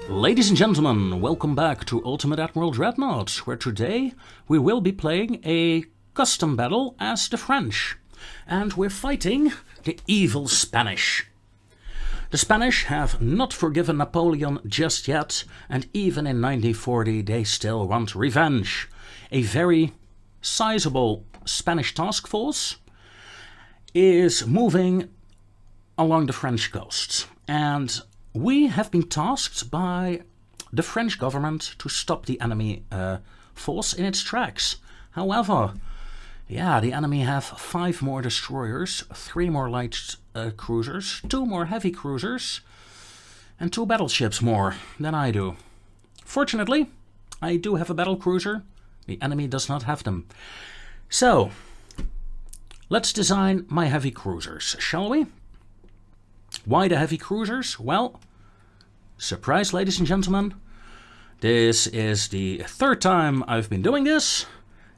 Ladies and gentlemen, welcome back to Ultimate Admiral Dreadnoughts, where today we will be playing a custom battle as the French. And we're fighting the evil Spanish. The Spanish have not forgiven Napoleon just yet, and even in 1940 they still want revenge. A very sizable Spanish task force is moving along the French coast, and we have been tasked by the French government to stop the enemy force in its tracks. However, the enemy have 5 more destroyers, 3 more light cruisers, 2 more heavy cruisers, and 2 battleships more than I do. Fortunately, I do have a battle cruiser. The enemy does not have them. So, let's design my heavy cruisers, shall we? Why the heavy cruisers? Well, surprise, ladies and gentlemen. This is the 3rd time I've been doing this.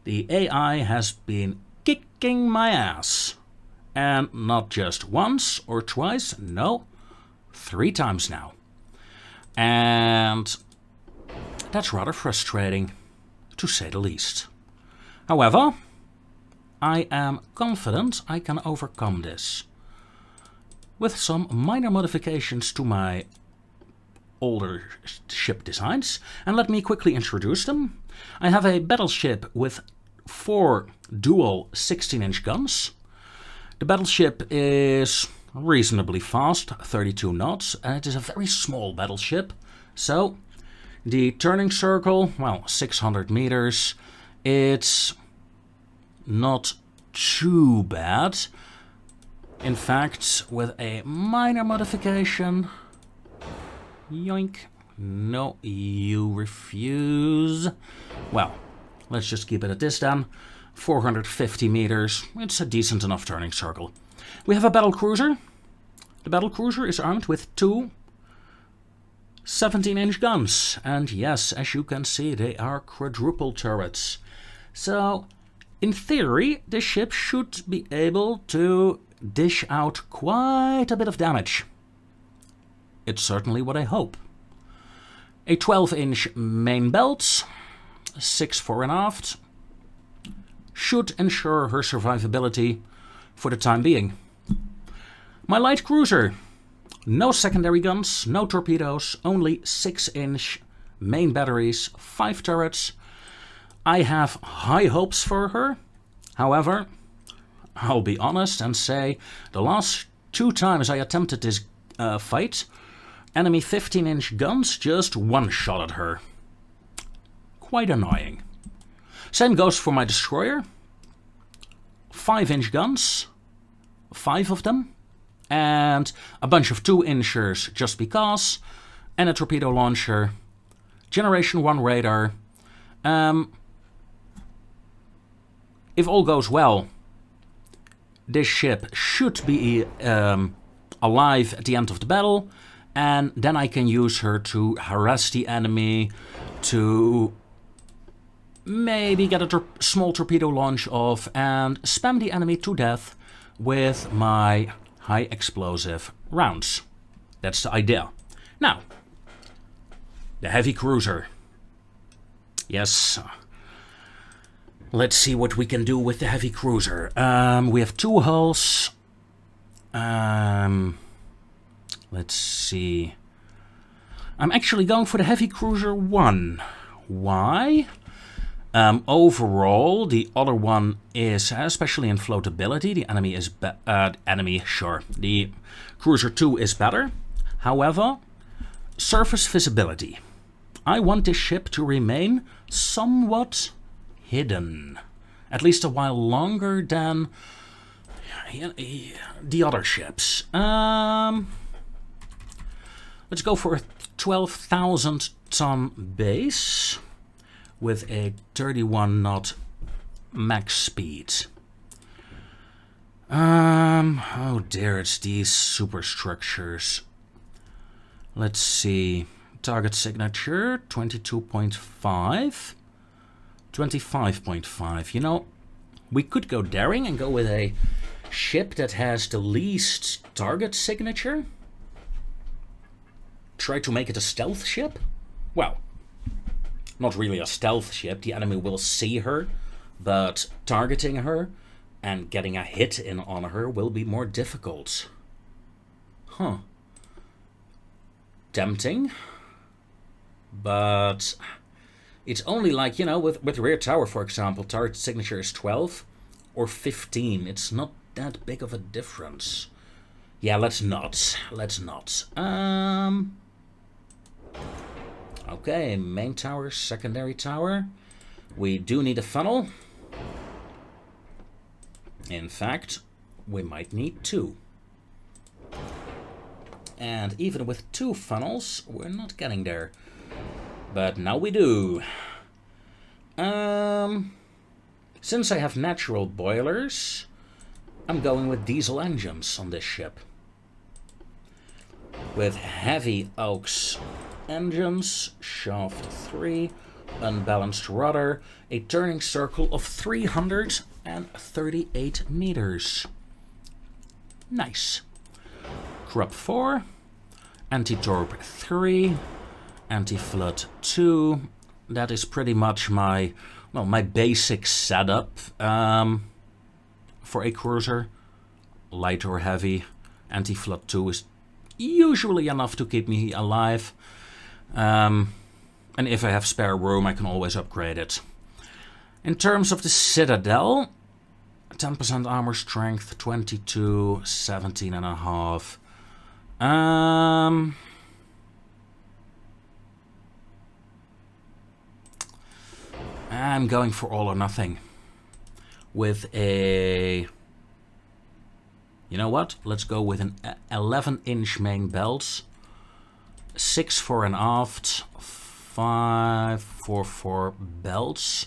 The AI has been kicking my ass. And not just once or twice, no, 3 times now. And that's rather frustrating, to say the least. However, I am confident I can overcome this with some minor modifications to my older ship designs, and let me quickly introduce them. I have a battleship with 4 dual 16-inch guns. The battleship is reasonably fast, 32 knots, and it is a very small battleship. So, the turning circle, well, 600 meters, it's not too bad. In fact, with a minor modification, yoink, no, you refuse. Well, let's just keep it at this then. 450 meters, it's a decent enough turning circle. We have a battle cruiser. The battle cruiser is armed with 2 17-inch guns. And yes, as you can see, they are quadruple turrets. So, in theory, this ship should be able to dish out quite a bit of damage. It's certainly what I hope. A 12-inch main belt, 6 fore and aft, should ensure her survivability for the time being. My light cruiser, no secondary guns, no torpedoes, only 6-inch main batteries, 5 turrets. I have high hopes for her. However, I'll be honest and say the last 2 times I attempted this fight, enemy 15-inch guns just one-shotted her. Quite annoying. Same goes for my destroyer. 5-inch guns, 5 of them, and a bunch of 2-inchers just because, and a torpedo launcher, Generation 1 radar. If all goes well, this ship should be alive at the end of the battle, and then I can use her to harass the enemy, to maybe get a small torpedo launch off and spam the enemy to death with my high explosive rounds. That's the idea. Now, the heavy cruiser. Yes. Let's see what we can do with the heavy cruiser. We have 2 hulls. Let's see. I'm actually going for the heavy cruiser 1. Why? Overall, the other one is, especially in floatability, the enemy is the cruiser 2 is better. However, surface visibility. I want this ship to remain somewhat hidden, at least a while longer than the other ships. Let's go for a 12,000 ton base with a 31 knot max speed. Oh dear, it's these superstructures. Let's see. Target signature 22.5. 25.5. You know, we could go daring and go with a ship that has the least target signature. Try to make it a stealth ship? Well, not really a stealth ship. The enemy will see her, but targeting her and getting a hit in on her will be more difficult. Huh. Tempting. But it's only like, you know, with rear tower, for example, target signature is 12 or 15. It's not that big of a difference. Yeah, let's not. Let's not. Okay, main tower, secondary tower. We do need a funnel. In fact, we might need 2. And even with 2 funnels, we're not getting there. But now we do. Since I have natural boilers, I'm going with diesel engines on this ship. With heavy oaks engines, shaft 3, unbalanced rudder, a turning circle of 338 meters. Nice. Crop 4, anti-torp 3, anti-flood 2. That is pretty much my, well, my basic setup for a cruiser. Light or heavy. Anti-flood 2 is usually enough to keep me alive. And if I have spare room, I can always upgrade it. In terms of the Citadel, 10% armor strength, 22, 17.5. I'm going for all or nothing. With a... You know what? Let's go with an 11-inch main belts. 6 fore and aft. 5 for belts.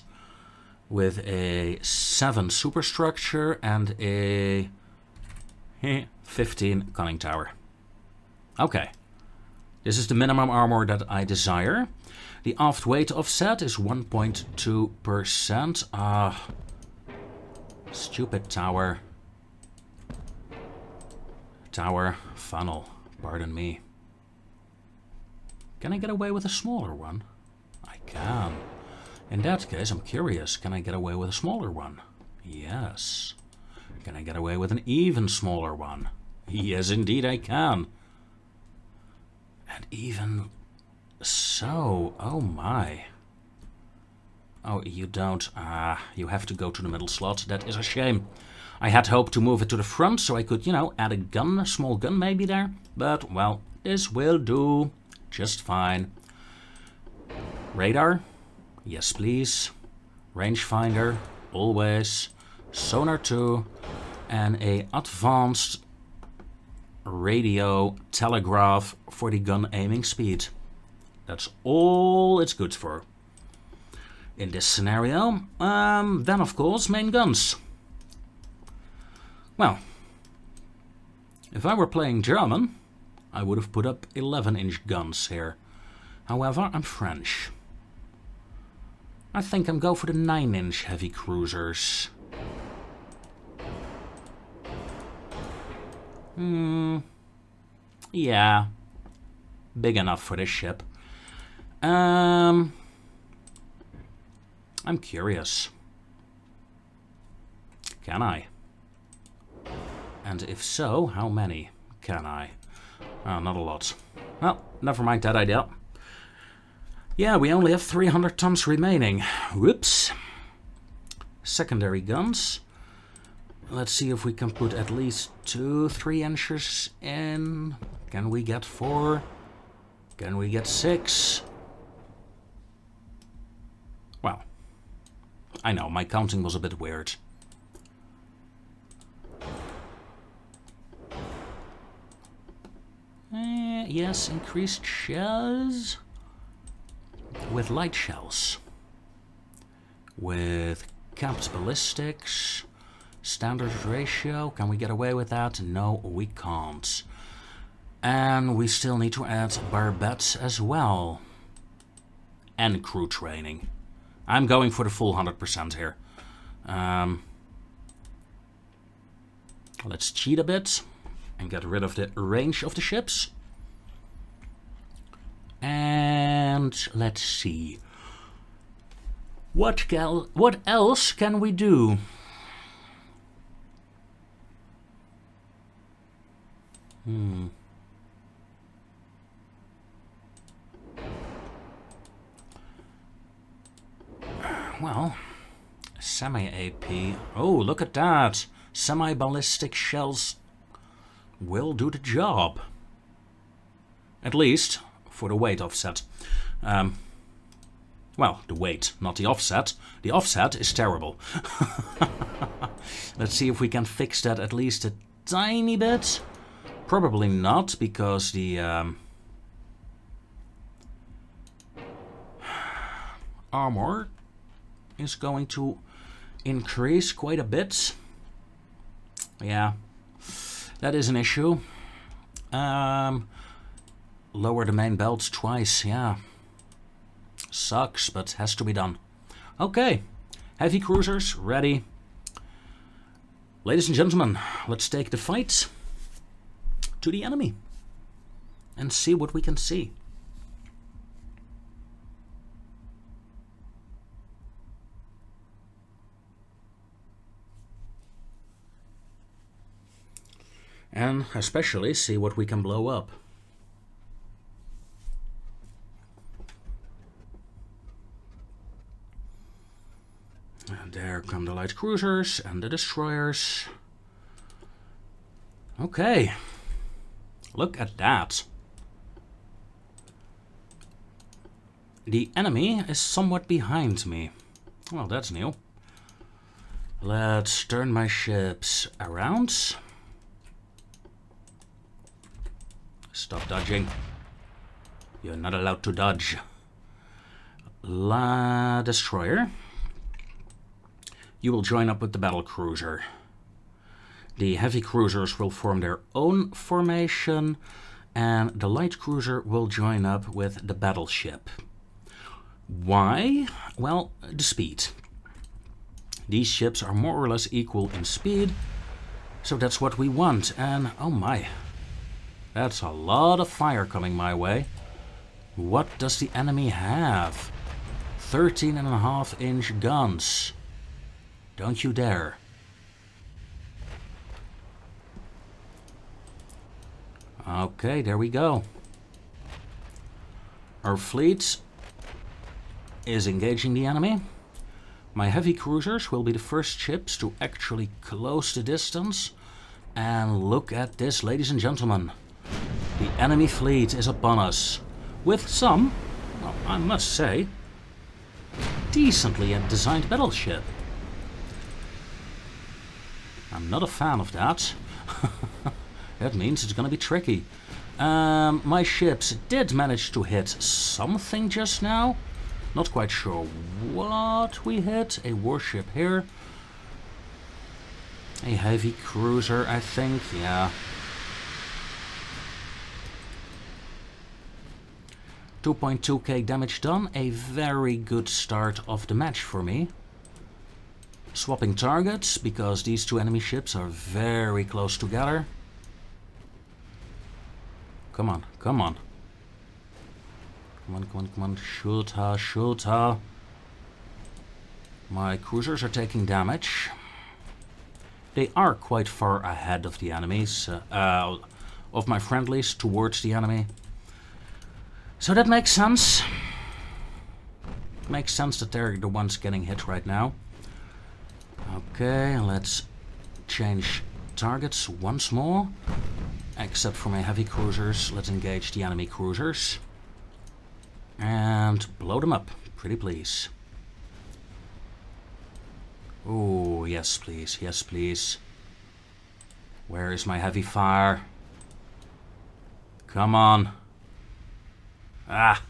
With a 7 superstructure and a 15 conning tower. Okay. This is the minimum armor that I desire. The aft weight offset is 1.2%. Stupid tower. Tower funnel. Pardon me. Can I get away with a smaller one? I can. In that case, I'm curious. Can I get away with a smaller one? Yes. Can I get away with an even smaller one? Yes, indeed I can. And even so, oh my. Oh, you don't. You have to go to the middle slot. That is a shame. I had hoped to move it to the front so I could, you know, add a gun, a small gun maybe there. But, well, this will do just fine. Radar? Yes, please. Rangefinder, always. Sonar 2. And a advanced radio telegraph for the gun aiming speed. That's all it's good for. In this scenario, then of course main guns. Well, if I were playing German, I would have put up 11-inch guns here. However, I'm French. I think I'm going for the 9-inch heavy cruisers. Yeah. Big enough for this ship. I'm curious. Can I? And if so, how many can I? Not a lot. Well, never mind that idea. Yeah, we only have 300 tons remaining. Whoops. Secondary guns. Let's see if we can put at least 2-3 inches in. Can we get 4? Can we get 6? Well, I know, my counting was a bit weird. yes, increased shells. With light shells. With capped ballistics. Standard ratio. Can we get away with that? No, we can't. And we still need to add barbettes as well. And crew training. I'm going for the full 100% here. Let's cheat a bit and get rid of the range of the ships. And let's see. What else can we do? Well, semi-AP. Oh, look at that. Semi-ballistic shells will do the job. At least for the weight offset. Well, the weight, not the offset. The offset is terrible. Let's see if we can fix that at least a tiny bit. Probably not, because the armor is going to increase quite a bit. Yeah, that is an issue. Lower the main belts twice, yeah. Sucks, but has to be done. Okay, heavy cruisers ready. Ladies and gentlemen, let's take the fight to the enemy and see what we can see. And especially see what we can blow up. And there come the light cruisers and the destroyers. Okay. Look at that. The enemy is somewhat behind me. Well, that's new. Let's turn my ships around. Stop dodging. You're not allowed to dodge. La destroyer. You will join up with the battle cruiser. The heavy cruisers will form their own formation, and the light cruiser will join up with the battleship. Why? Well, the speed. These ships are more or less equal in speed, so that's what we want. And oh my, that's a lot of fire coming my way. What does the enemy have? 13.5-inch guns. Don't you dare. Okay, there we go. Our fleet is engaging the enemy. My heavy cruisers will be the first ships to actually close the distance. And look at this, ladies and gentlemen. The enemy fleet is upon us. With some, well, I must say, decently designed battleship. I'm not a fan of that. That means it's gonna be tricky. My ships did manage to hit something just now. Not quite sure what we hit. A warship here. A heavy cruiser, I think, yeah. 2.2k damage done. A very good start of the match for me. Swapping targets, because these two enemy ships are very close together. Come on, come on. Come on, come on, come on. Shoot her, shoot her. My cruisers are taking damage. They are quite far ahead of the enemies, of my friendlies towards the enemy. So that makes sense. Makes sense that they're the ones getting hit right now. Okay, let's change targets once more. Except for my heavy cruisers, let's engage the enemy cruisers. And blow them up, pretty please. Oh, yes please, yes please. Where is my heavy fire? Come on. Ah.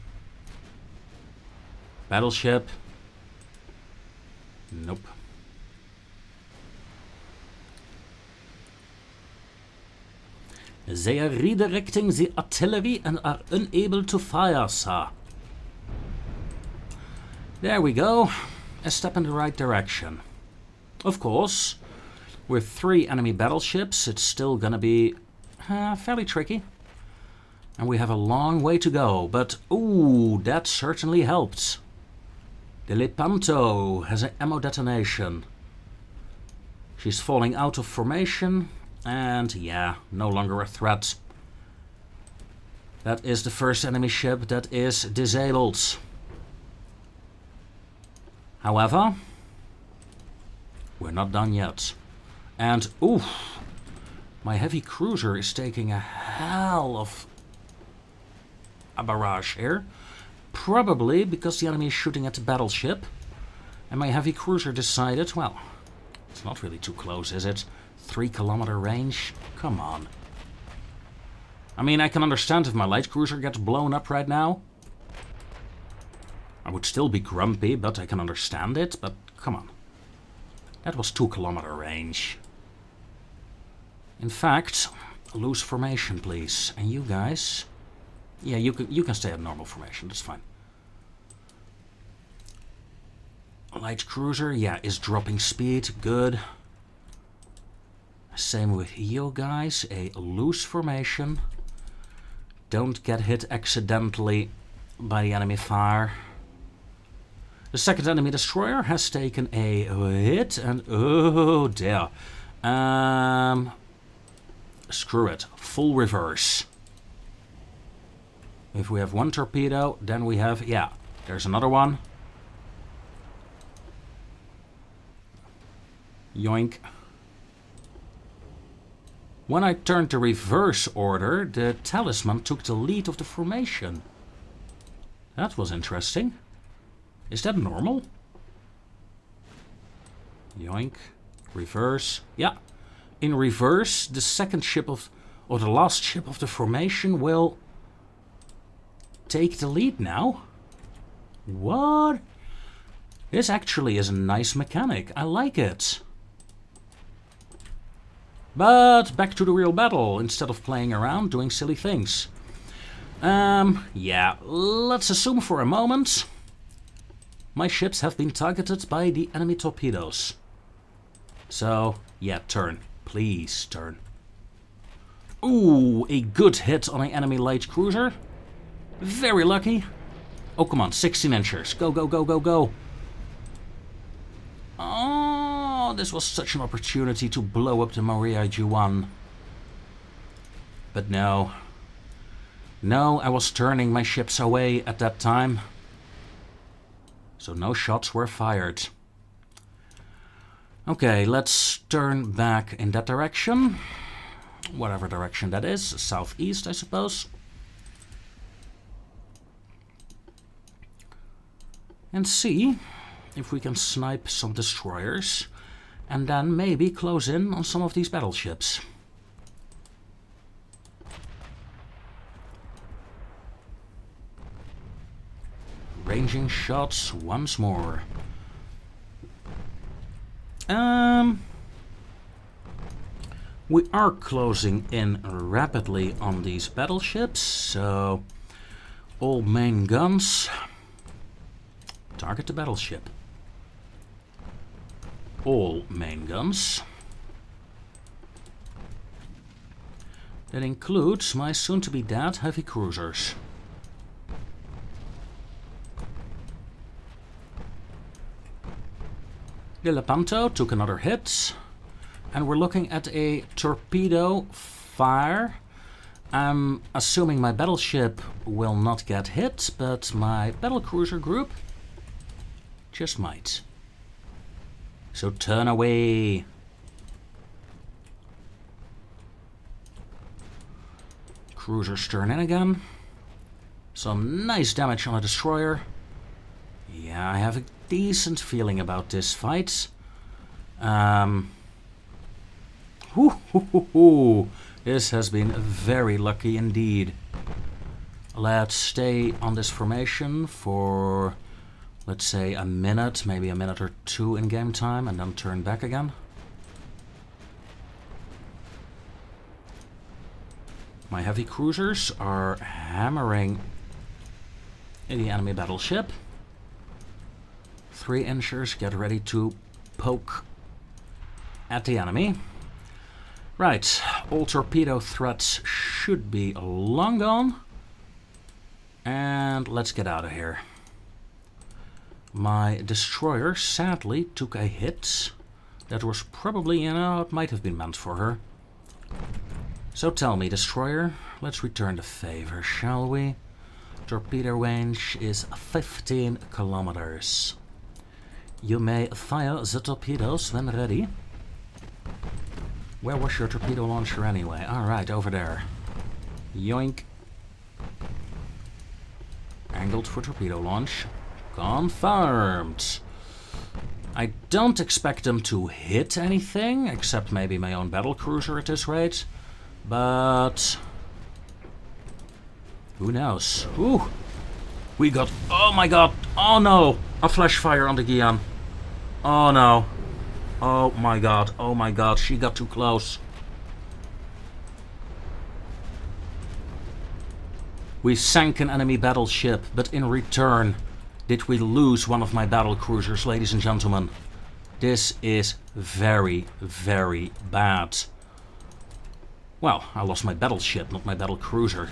Battleship. Nope. They are redirecting the artillery and are unable to fire, sir. There we go. A step in the right direction. Of course, with 3 enemy battleships, it's still gonna be fairly tricky. And we have a long way to go, but ooh, that certainly helped. The Lepanto has an ammo detonation. She's falling out of formation, and yeah, no longer a threat. That is the first enemy ship that is disabled. However, we're not done yet. And ooh, my heavy cruiser is taking a hell of a barrage here. Probably because the enemy is shooting at the battleship. And my heavy cruiser decided, well, it's not really too close, is it? 3-kilometer range? Come on. I mean, I can understand if my light cruiser gets blown up right now. I would still be grumpy, but I can understand it. But come on. That was 2-kilometer range. In fact, loose formation, please. And you guys... yeah, you can stay at normal formation, that's fine. Light cruiser, yeah, is dropping speed, good. Same with you guys, a loose formation. Don't get hit accidentally by the enemy fire. The second enemy destroyer has taken a hit and oh dear. Screw it, full reverse. If we have 1 torpedo, then we have, yeah, there's another one. Yoink. When I turned to reverse order, the talisman took the lead of the formation. That was interesting. Is that normal? Yoink. Reverse. Yeah. In reverse, the second ship of, or the last ship of the formation will take the lead now. What? This actually is a nice mechanic. I like it. But back to the real battle, instead of playing around doing silly things. Yeah, let's assume for a moment my ships have been targeted by the enemy torpedoes. So, yeah, turn. Please, turn. Ooh, a good hit on an enemy light cruiser. Very lucky. Oh, come on, 16 inches. Go, go, go, go, go. Oh, this was such an opportunity to blow up the Maria Juan. But no. No, I was turning my ships away at that time. So no shots were fired. Okay, let's turn back in that direction. Whatever direction that is. Southeast, I suppose. And see if we can snipe some destroyers. And then maybe close in on some of these battleships. Ranging shots once more. We are closing in rapidly on these battleships, so all main guns target the battleship. All main guns. That includes my soon-to-be dead heavy cruisers. The Lepanto took another hit, and we're looking at a torpedo fire. I'm assuming my battleship will not get hit, but my battlecruiser group just might. So turn away. Cruisers turn in again. Some nice damage on a destroyer. Yeah, I have a decent feeling about this fight. This has been very lucky indeed. Let's stay on this formation for, let's say, a minute, maybe a minute or two in game time, and then turn back again. My heavy cruisers are hammering the enemy battleship. 3-inchers, get ready to poke at the enemy. Right, all torpedo threats should be long gone. And let's get out of here. My destroyer sadly took a hit that was probably, it might have been meant for her. So tell me, destroyer, let's return the favor, shall we? Torpedo range is 15 kilometers. You may fire the torpedoes when ready. Where was your torpedo launcher anyway? Alright, over there. Yoink. Angled for torpedo launch. Confirmed. I don't expect them to hit anything, except maybe my own battlecruiser at this rate. But who knows? Ooh! We got... Oh my god! Oh no! A flash fire on the Guian. Oh no. Oh my god. Oh my god. She got too close. We sank an enemy battleship, but in return, did we lose one of my battle cruisers, ladies and gentlemen? This is very, very bad. Well, I lost my battleship, not my battle cruiser.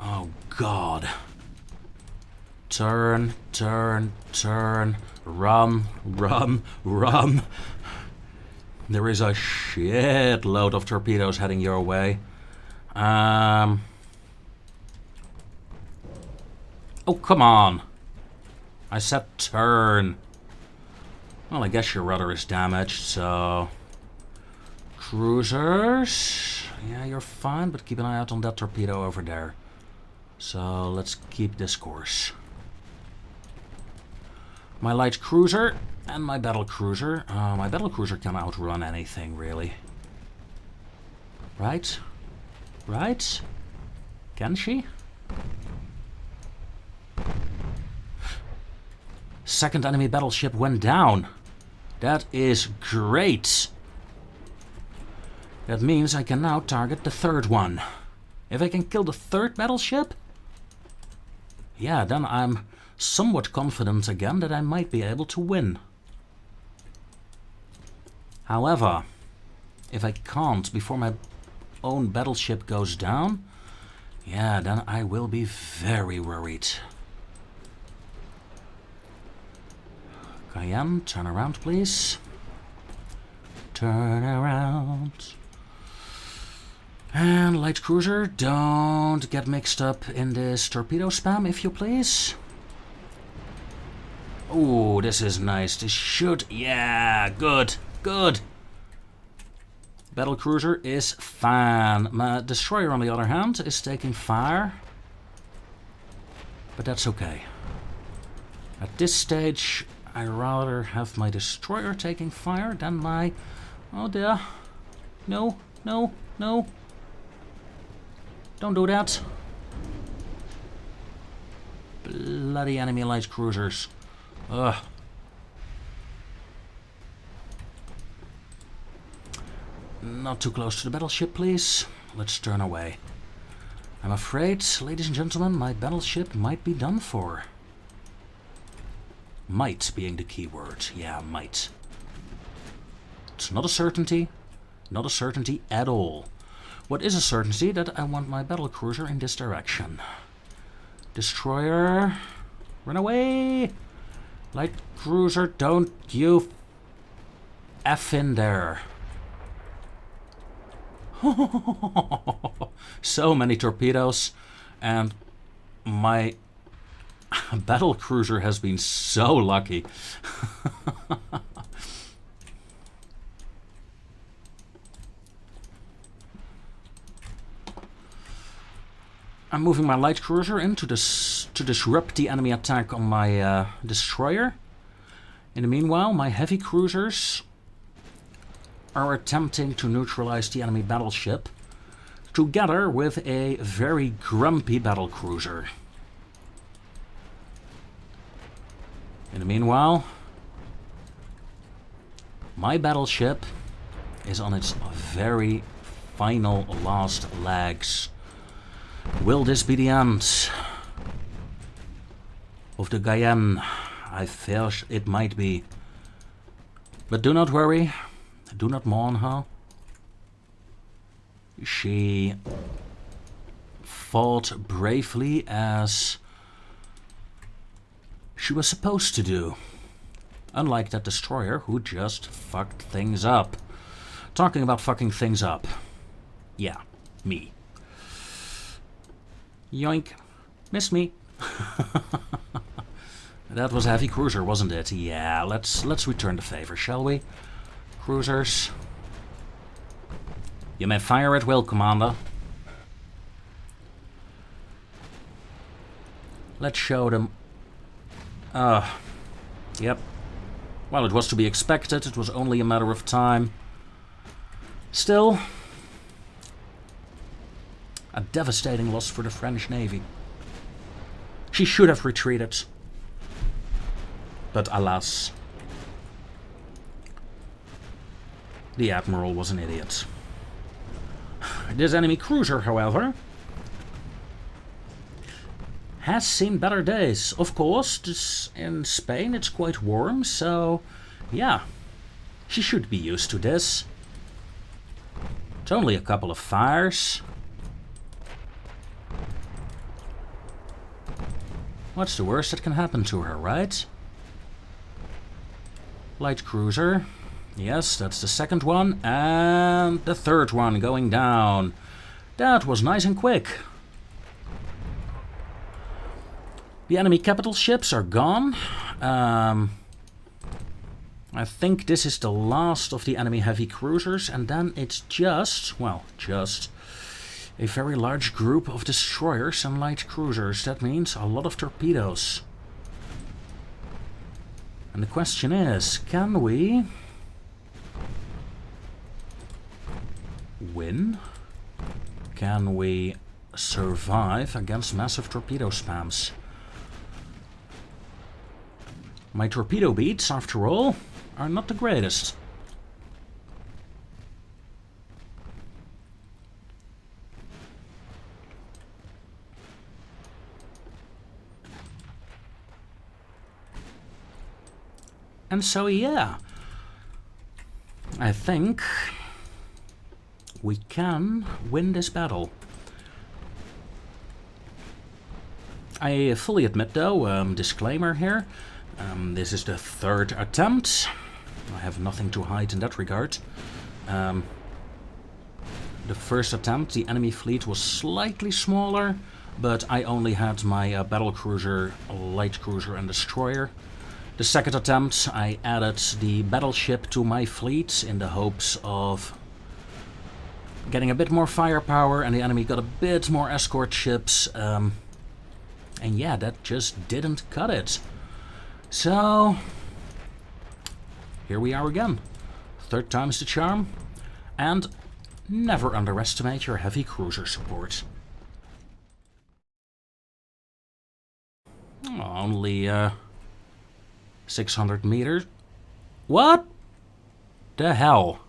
Oh god. Turn, turn, turn. Run, run, run. There is a shitload of torpedoes heading your way. Oh, come on. I said turn. Well, I guess your rudder is damaged, so... Cruisers... Yeah, you're fine, but keep an eye out on that torpedo over there. So, let's keep this course. My light cruiser and my battle cruiser. My battle cruiser can outrun anything, really. Right? Right? Can she? Second enemy battleship went down. That is great. That means I can now target the third one. If I can kill the third battleship, yeah, then I'm somewhat confident again that I might be able to win. However, if I can't before my own battleship goes down, yeah, then I will be very worried. Cayenne, turn around, please. Turn around. And light cruiser, don't get mixed up in this torpedo spam, if you please. Oh, this is nice. This should... Yeah, good, good. Battle cruiser is fine. My destroyer, on the other hand, is taking fire. But that's okay. At this stage, I rather have my destroyer taking fire than my... Oh dear. No, no, no. Don't do that. Bloody enemy light cruisers. Ugh. Not too close to the battleship, please. Let's turn away. I'm afraid, ladies and gentlemen, my battleship might be done for. Might being the key word. Yeah, might. It's not a certainty. Not a certainty at all. What is a certainty? That I want my battle cruiser in this direction. Destroyer, run away! Light cruiser, don't you F in there. So many torpedoes, and my battle cruiser has been so lucky. I'm moving my light cruiser in to disrupt the enemy attack on my destroyer. In the meanwhile, my heavy cruisers are attempting to neutralize the enemy battleship together with a very grumpy battlecruiser. In the meanwhile, my battleship is on its very final last legs. Will this be the end of the Guyenne? I fear it might be. But do not worry, do not mourn her. She fought bravely as she was supposed to do. Unlike that destroyer who just fucked things up. Talking about fucking things up. Yeah, me. Yoink. Missed me. That was a heavy cruiser, wasn't it? Yeah, let's return the favor, shall we? Cruisers. You may fire at will, Commander. Let's show them. Yep. Well, it was to be expected. It was only a matter of time. Still, a devastating loss for the French Navy. She should have retreated. But alas, the Admiral was an idiot. This enemy cruiser, however, has seen better days. Of course, in Spain it's quite warm, so yeah, she should be used to this. It's only a couple of fires. What's the worst that can happen to her, right? Light cruiser. Yes, that's the second one. And the third one going down. That was nice and quick. The enemy capital ships are gone. I think this is the last of the enemy heavy cruisers. And then it's just, well, just a very large group of destroyers and light cruisers. That means a lot of torpedoes. And the question is, can we win? Can we survive against massive torpedo spams? My torpedo beats, after all, are not the greatest. And so, yeah, I think we can win this battle. I fully admit, though, disclaimer here, this is the third attempt. I have nothing to hide in that regard. The first attempt, the enemy fleet was slightly smaller, but I only had my battlecruiser, light cruiser and destroyer. The second attempt, I added the battleship to my fleet in the hopes of getting a bit more firepower, and the enemy got a bit more escort ships. And yeah, that just didn't cut it. So, here we are again. Third time's the charm. And never underestimate your heavy cruiser support. Only 600 meters. What the hell?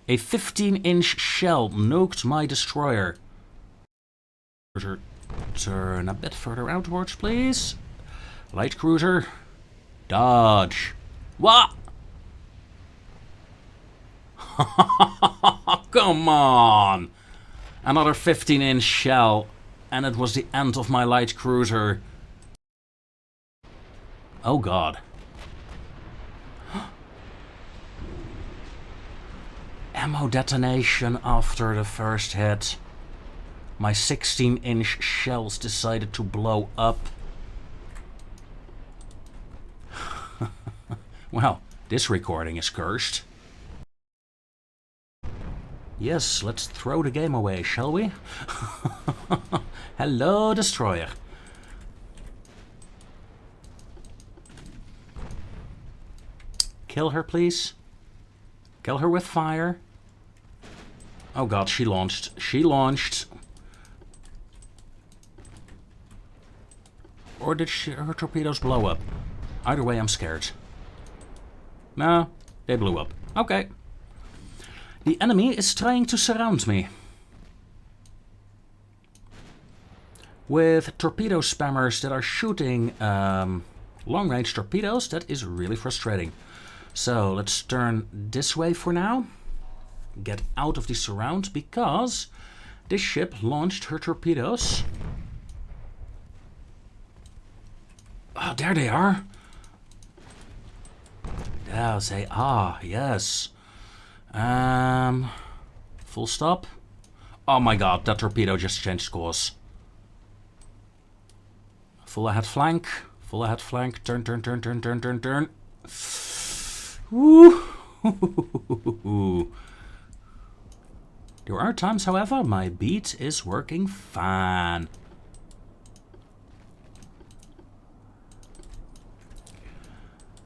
A 15-inch shell nuked my destroyer. Turn a bit further outwards, please. Light cruiser. Dodge. What? Come on. Another 15-inch shell. And it was the end of my light cruiser. Oh god. Ammo detonation after the first hit. My 16-inch shells decided to blow up. Well, this recording is cursed. Yes, let's throw the game away, shall we? Hello, destroyer. Kill her, please. Kill her with fire. Oh god, she launched. She launched. Or did her torpedoes blow up? Either way, I'm scared. No, they blew up. Okay. The enemy is trying to surround me. With torpedo spammers that are shooting long-range torpedoes, that is really frustrating. So let's turn this way for now. Get out of the surround because this ship launched her torpedoes. Oh, there they are. Yeah, say, yes. Full stop. Oh my god, that torpedo just changed course. Full ahead flank. Full ahead flank. Turn, turn, turn, turn, turn, turn, turn. Woo! There are times, however, my beat is working fine.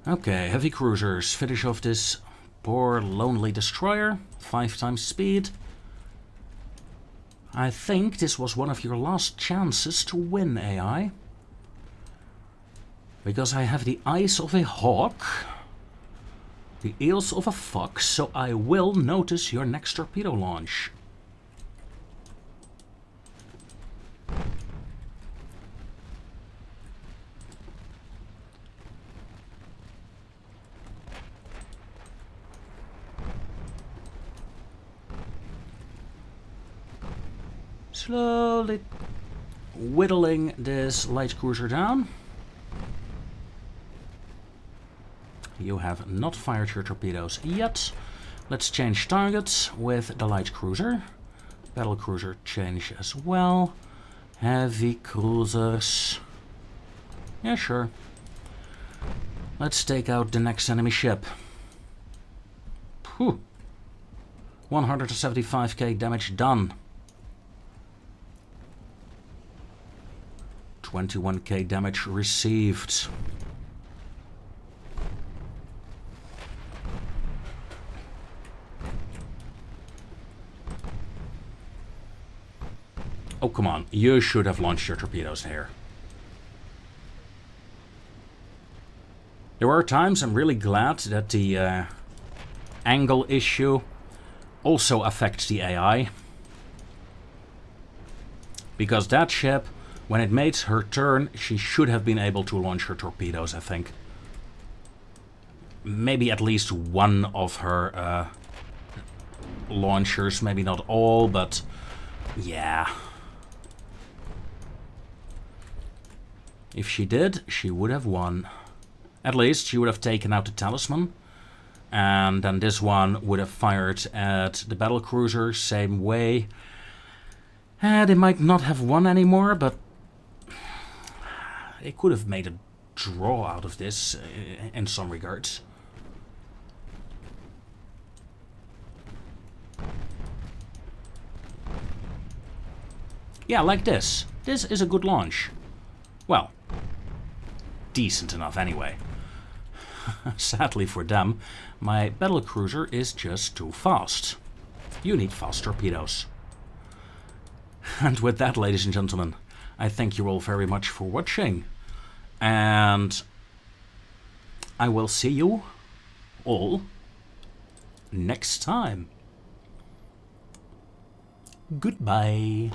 Okay, heavy cruisers. Finish off this poor lonely destroyer. 5 times speed. I think this was one of your last chances to win, AI. Because I have the eyes of a hawk, the ears of a fox, so I will notice your next torpedo launch. Slowly whittling this light cruiser down. You have not fired your torpedoes yet. Let's change targets with the light cruiser. Battle cruiser change as well. Heavy cruisers. Yeah, sure. Let's take out the next enemy ship. Whew. 175k damage done. 21k damage received. Oh, come on. You should have launched your torpedoes there. There are times I'm really glad that the angle issue also affects the AI. Because that ship, when it made her turn, she should have been able to launch her torpedoes, I think. Maybe at least one of her launchers, maybe not all, but yeah. If she did, she would have won. At least she would have taken out the talisman. And then this one would have fired at the battle cruiser, same way. They might not have won anymore, but they could have made a draw out of this in some regards. Yeah, like this. This is a good launch. Well, decent enough anyway. Sadly for them, my battle cruiser is just too fast. You need fast torpedoes. And with that, ladies and gentlemen, I thank you all very much for watching. And I will see you all next time. Goodbye.